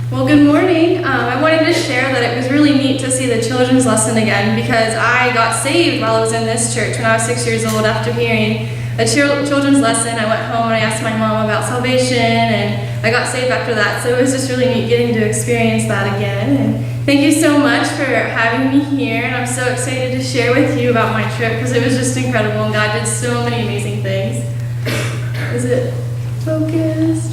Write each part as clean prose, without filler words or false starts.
Well, good morning. I wanted to share that it was really neat to see the children's lesson again because I got saved while I was in this church when I was 6 years old after hearing a children's lesson. I went home and I asked my mom about salvation and I got saved after that. So it was just really neat getting to experience that again. And thank you so much for having me here. And I'm so excited to share with you about my trip because it was just incredible and God did so many amazing things. Is it focused?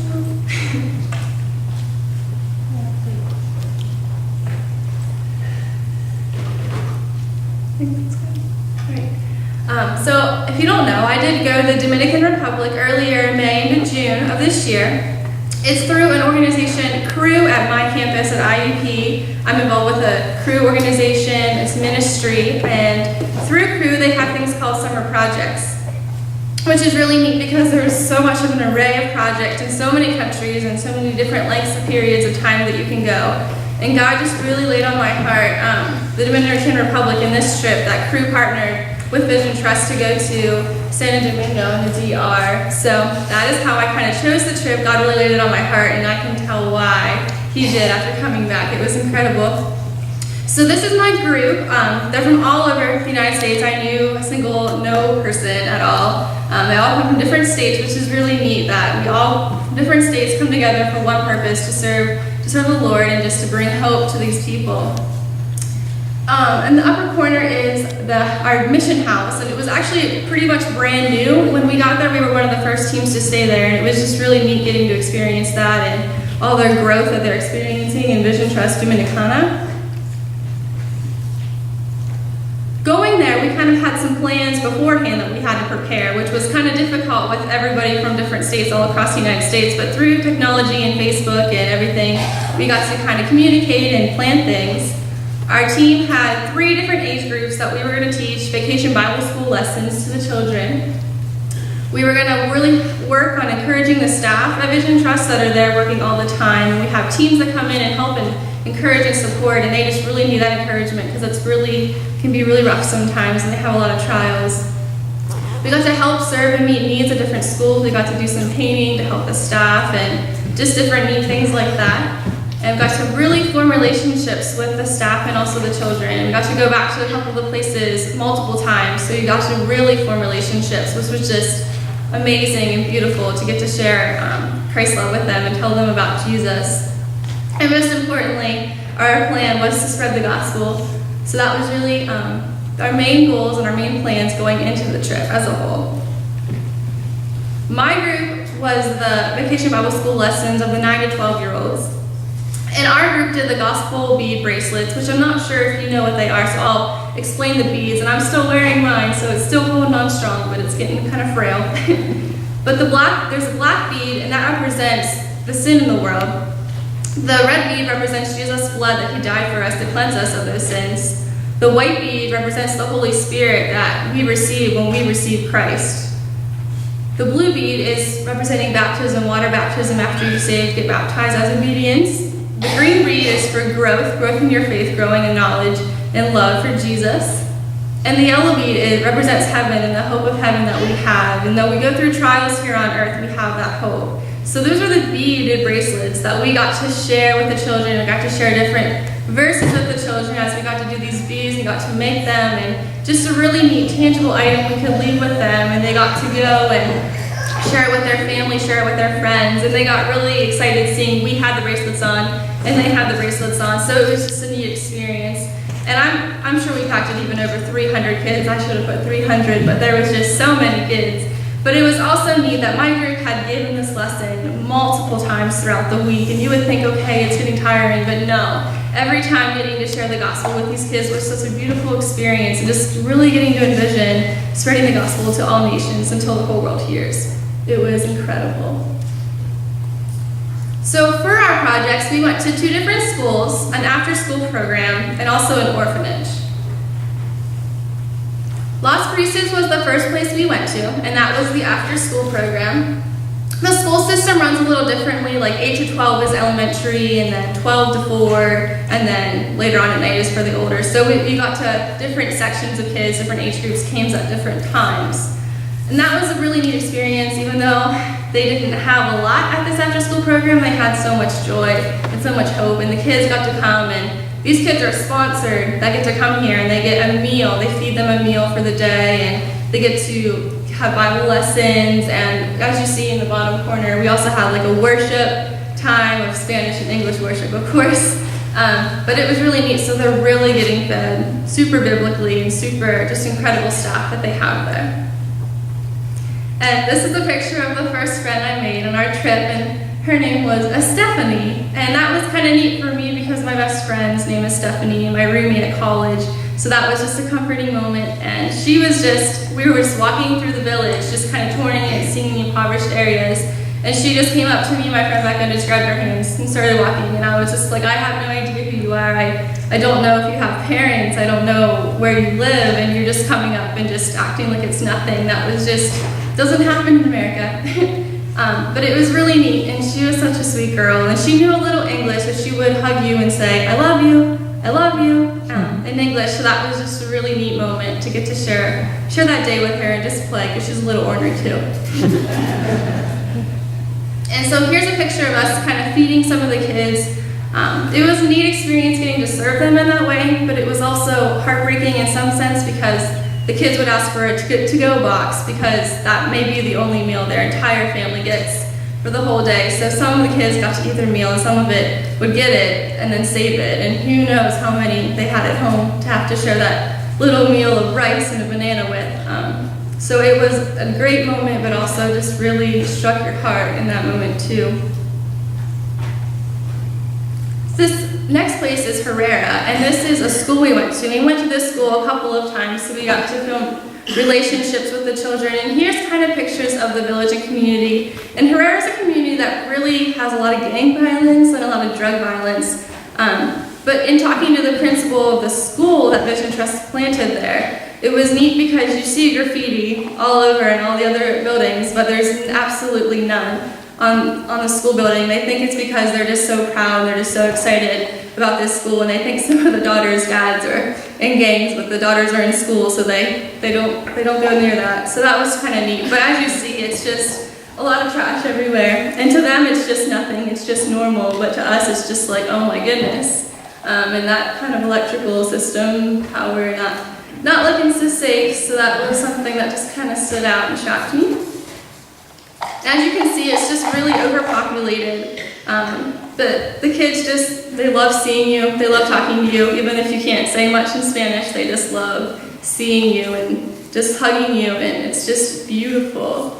So if you don't know, I did go to the Dominican Republic earlier in May into June of this year. It's through an organization, Crew, at my campus at IUP. I'm involved with a Crew organization, it's ministry, and through Crew they have things called summer projects, which is really neat because there's so much of an array of projects in so many countries and so many different lengths of periods of time that you can go. And God just really laid on my heart the Dominican Republic in this trip that Crew partnered with Vision Trust to go to Santo Domingo in the DR. So that is how I kind of chose the trip. God really laid it on my heart and I can tell why He did after coming back. It was incredible. So this is my group. They're from all over the United States. I knew a single no person at all. They all come from different states, which is really neat that we all, different states, come together for one purpose, to serve the Lord and just to bring hope to these people. In the upper corner is our mission house, and it was actually pretty much brand new. When we got there, we were one of the first teams to stay there, and it was just really neat getting to experience that and all their growth that they're experiencing in Vision Trust Dominicana. Going there, we kind of had some plans beforehand that we had to prepare, which was kind of difficult with everybody from different states all across the United States, but through technology and Facebook and everything, we got to kind of communicate and plan things. Our team had 3 different age groups that we were going to teach vacation Bible school lessons to the children. We were going to really work on encouraging the staff at Vision Trust that are there working all the time. We have teams that come in and help and encourage and support, and they just really need that encouragement because it's really can be really rough sometimes and they have a lot of trials. We got to help serve and meet needs at different schools. We got to do some painting to help the staff and just different neat things like that. And we got to really form relationships with the staff and also the children. We got to go back to a couple of the places multiple times, so we got to really form relationships, which was just amazing and beautiful to get to share Christ's love with them and tell them about Jesus. And most importantly, our plan was to spread the gospel. So that was really our main goals and our main plans going into the trip as a whole. My group was the Vacation Bible School lessons of the 9 to 12-year-olds. And our group did the gospel bead bracelets, which I'm not sure if you know what they are, so I'll explain the beads. And I'm still wearing mine, so it's still holding on strong, but it's getting kind of frail. But there's a black bead, and that represents the sin in the world. The red bead represents Jesus' blood that He died for us to cleanse us of those sins. The white bead represents the Holy Spirit that we receive when we receive Christ. The blue bead is representing baptism, water baptism after you're saved, get baptized as obedience. The green bead is for growth in your faith, growing in knowledge and love for Jesus. And the yellow bead represents heaven and the hope of heaven that we have. And though we go through trials here on earth, we have that hope. So those are the beaded bracelets that we got to share with the children. We got to share different verses with the children as we got to do these beads. We got to make them, and just a really neat, tangible item we could leave with them. And they got to go and share it with their family, share it with their friends. And they got really excited seeing we had the bracelets on and they had the bracelets on. So it was just a neat experience. And I'm sure we packed it even over 300 kids. I should have put 300, but there was just so many kids. But it was also neat that my group had given this lesson multiple times throughout the week, and you would think, okay, it's getting tiring, but no. Every time getting to share the gospel with these kids was such a beautiful experience, and just really getting to envision spreading the gospel to all nations until the whole world hears. It was incredible. So for our projects, we went to 2 different schools, an after-school program, and also an orphanage. Las Cruces was the first place we went to, and that was the after-school program. The school system runs a little differently, like 8 to 12 is elementary, and then 12 to 4, and then later on at night is for the older. So we got to different sections of kids, different age groups, came at different times. And that was a really neat experience, even though they didn't have a lot at this after-school program. They had so much joy and so much hope, and the kids got to come, and these kids are sponsored that get to come here, and they get a meal. They feed them a meal for the day, and they get to have Bible lessons, and as you see in the bottom corner, we also had like a worship time of Spanish and English worship, of course. But it was really neat, so they're really getting fed super biblically and super just incredible staff that they have there. And this is a picture of the first friend I made on our trip, and her name was Stephanie. And that was kind of neat for me because my best friend's name is Stephanie, and my roommate at college. So that was just a comforting moment. And she was we were just walking through the village, just kind of touring it, seeing the impoverished areas. And she just came up to me and my friend Becca, just grabbed our hands and started walking. And I was just like, I have no idea who you are. I don't know if you have parents. I don't know where you live. And you're just coming up and just acting like it's nothing. That was doesn't happen in America. But it was really neat. And she was such a sweet girl. And she knew a little English, so she would hug you and say, I love you, in English. So that was just a really neat moment to get to share that day with her and just play, because she's a little ornery too. And so here's a picture of us kind of feeding some of the kids. It was a neat experience getting to serve them in that way, but it was also heartbreaking in some sense because the kids would ask for a to-go box because that may be the only meal their entire family gets for the whole day. So some of the kids got to eat their meal and some of it would get it and then save it. And who knows how many they had at home to have to share that little meal of rice and a banana with. So it was a great moment, but also just really struck your heart in that moment too. This next place is Herrera, and this is a school we went to. We went to this school a couple of times, so we got to film relationships with the children. And here's kind of pictures of the village and community. And Herrera is a community that really has a lot of gang violence and a lot of drug violence. But in talking to the principal of the school that Vision Trust planted there, it was neat because you see graffiti all over in all the other buildings, but there's absolutely none on the school building. They think it's because they're just so proud and they're just so excited about this school, and they think some of the daughters' dads are in gangs, but the daughters are in school, so they don't go near that. So that was kind of neat. But as you see, it's just a lot of trash everywhere, and to them it's just nothing. It's just normal, but to us it's just like, oh my goodness. And that kind of electrical system, power, not looking so safe, so that was something that just kind of stood out and shocked me. As you can see, it's just really overpopulated. But the kids they love seeing you, they love talking to you, even if you can't say much in Spanish, they just love seeing you and just hugging you, and it's just beautiful.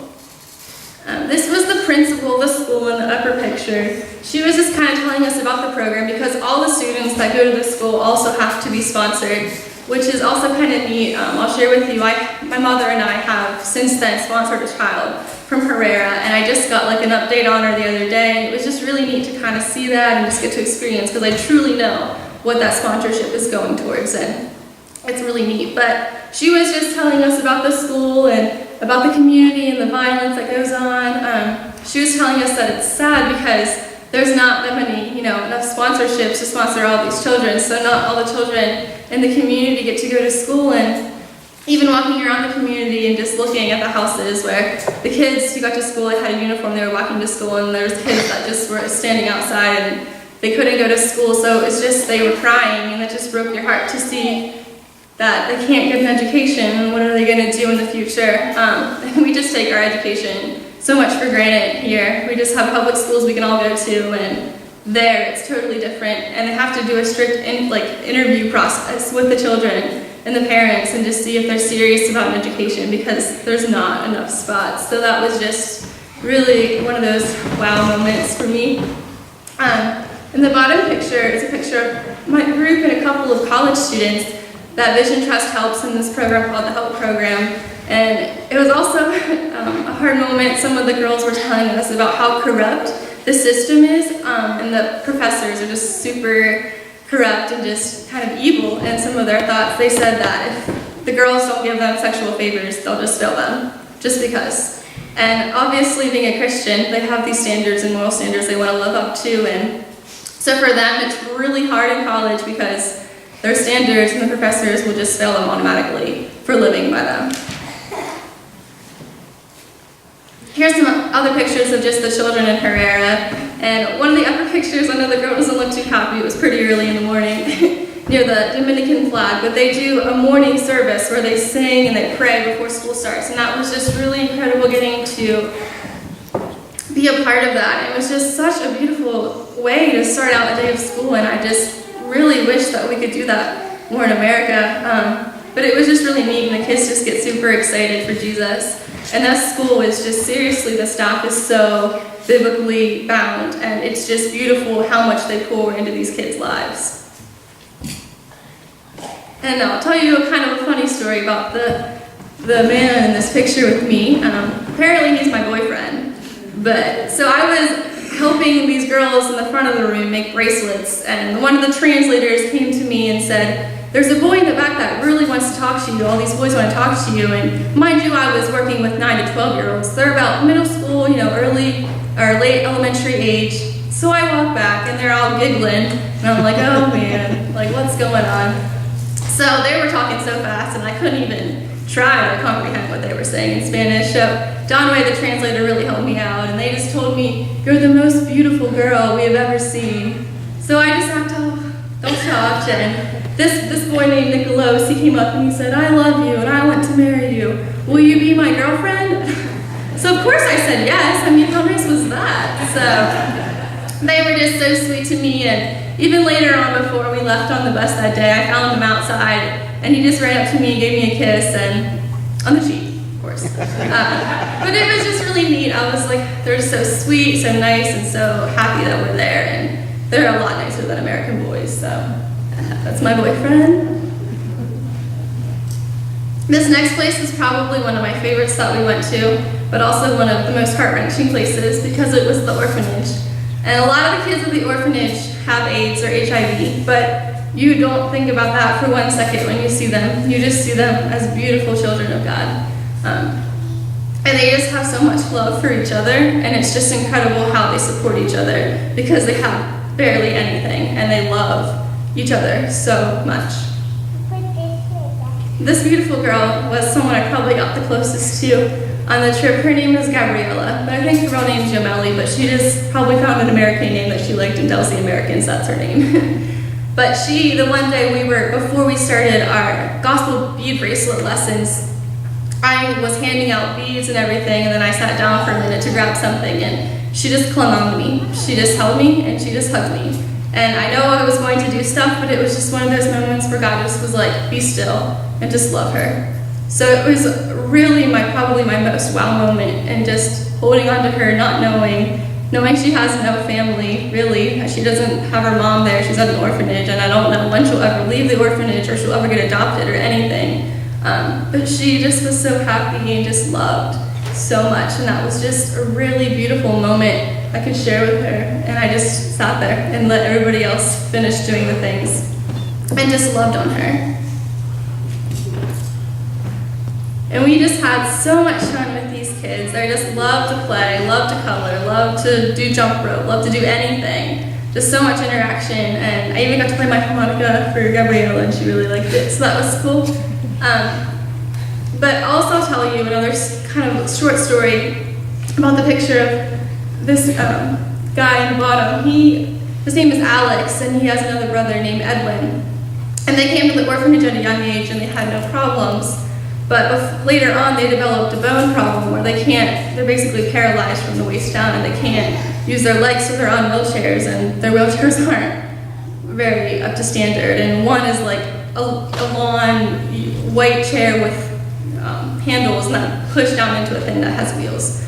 This was the principal of the school in the upper picture. She was just kind of telling us about the program because all the students that go to the school also have to be sponsored, which is also kind of neat. I'll share with you, my mother and I have since then sponsored a child from Herrera, and I just got like an update on her the other day, and it was just really neat to kind of see that and just get to experience, because I truly know what that sponsorship is going towards, and it's really neat. But she was just telling us about the school and about the community and the violence that goes on. She was telling us that it's sad because there's not that many, enough sponsorships to sponsor all these children, so not all the children in the community get to go to school. And even walking around the community and just looking at the houses where the kids who got to school, they had a uniform, they were walking to school, and there was kids that just were standing outside and they couldn't go to school, so it's just, they were crying, and it just broke your heart to see that they can't get an education, and what are they going to do in the future? And we just take our education so much for granted here. We just have public schools we can all go to, and there it's totally different, and they have to do a strict interview process with the children and the parents and just see if they're serious about an education, because there's not enough spots. So that was just really one of those wow moments for me. In the bottom picture is a picture of my group and a couple of college students that Vision Trust helps in this program called the HELP program. And it was also a hard moment. Some of the girls were telling us about how corrupt the system is, and the professors are just super corrupt and just kind of evil in some of their thoughts. They said that if the girls don't give them sexual favors, they'll just fail them, just because. And obviously, being a Christian, they have these standards and moral standards they want to live up to, and so for them it's really hard in college because their standards and the professors will just fail them automatically for living by them. Here's some other pictures of just the children in her era. And one of the upper pictures, I know the girl doesn't look too happy, it was pretty early in the morning near the Dominican flag, but they do a morning service where they sing and they pray before school starts. And that was just really incredible getting to be a part of that. It was just such a beautiful way to start out a day of school, and I just really wish that we could do that more in America. But it was just really neat, and the kids just get super excited for Jesus. And that school is just, seriously, the staff is so biblically bound, and it's just beautiful how much they pour into these kids' lives. And I'll tell you a kind of a funny story about the man in this picture with me. Apparently he's my boyfriend. But so I was helping these girls in the front of the room make bracelets, and one of the translators came to me and said, "There's a boy in the back that really wants to talk to you. All these boys want to talk to you." And mind you, I was working with 9 to 12-year-olds. They're about middle school, early or late elementary age. So I walk back and they're all giggling, and I'm like, oh man, like what's going on? So they were talking so fast, and I couldn't even try to comprehend what they were saying in Spanish. So Donway, the translator, really helped me out, and they just told me, "You're the most beautiful girl we have ever seen." So I just act all shocked, and this boy named Nicholas, he came up and he said, "I love you and I want to marry you. Will you be my girlfriend?" So of course I said yes. I mean, how nice was that? So they were just so sweet to me, and even later on before we left on the bus that day, I found him outside, and he just ran up to me and gave me a kiss, and on the cheek, of course. But it was just really neat. I was like, they're so sweet, so nice, and so happy that we're there, and they're a lot nicer than American boys, so that's my boyfriend. This next place is probably one of my favorites that we went to, but also one of the most heart-wrenching places because it was the orphanage. And a lot of the kids at the orphanage have AIDS or HIV, but you don't think about that for 1 second when you see them. You just see them as beautiful children of God. And they just have so much love for each other, and it's just incredible how they support each other because they have barely anything, and they love each other so much. This beautiful girl was someone I probably got the closest to on the trip. Her name is Gabriella, but I think her real name is Jameli, but she just probably found an American name that she liked and tells the Americans that's her name. But the one day before we started our gospel bead bracelet lessons, I was handing out beads and everything, and then I sat down for a minute to grab something, and she just clung on to me. She just held me, and she just hugged me. And I know I was going to do stuff, but it was just one of those moments where God just was like, be still, and just love her. So it was really probably my most wow moment, and just holding on to her, not knowing she has no family, really. She doesn't have her mom there, she's at an orphanage, and I don't know when she'll ever leave the orphanage or she'll ever get adopted or anything. But she just was so happy and just loved so much, and that was just a really beautiful moment I could share with her. And I just sat there and let everybody else finish doing the things and just loved on her. And we just had so much fun with these kids. They just love to play, love to color, love to do jump rope, love to do anything. Just so much interaction, and I even got to play my harmonica for Gabriella, and she really liked it, so that was cool. But also I'll tell you another kind of short story about the picture of this guy in the bottom. His name is Alex, and he has another brother named Edwin. And they came to the orphanage at a young age, and they had no problems. But later on, they developed a bone problem where they're basically paralyzed from the waist down, and they can't use their legs, so they're on wheelchairs, and their wheelchairs aren't very up to standard. And one is like a long white chair with handles, and then push down into a thing that has wheels.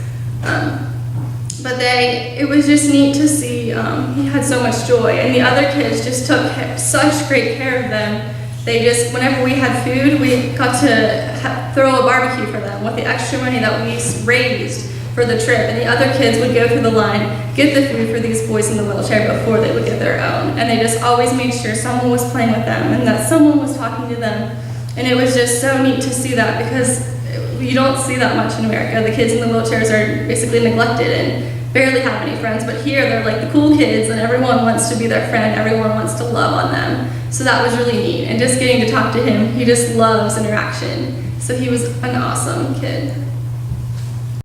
But it was just neat to see. He had so much joy, and the other kids just took such great care of them. Whenever we had food, we got to throw a barbecue for them with the extra money that we raised for the trip. And the other kids would go through the line, get the food for these boys in the wheelchair before they would get their own. And they just always made sure someone was playing with them and that someone was talking to them. And it was just so neat to see that, because you don't see that much in America. The kids in the wheelchairs are basically neglected and barely have any friends. But here, they're like the cool kids, and everyone wants to be their friend. Everyone wants to love on them. So that was really neat. And just getting to talk to him, he just loves interaction. So he was an awesome kid.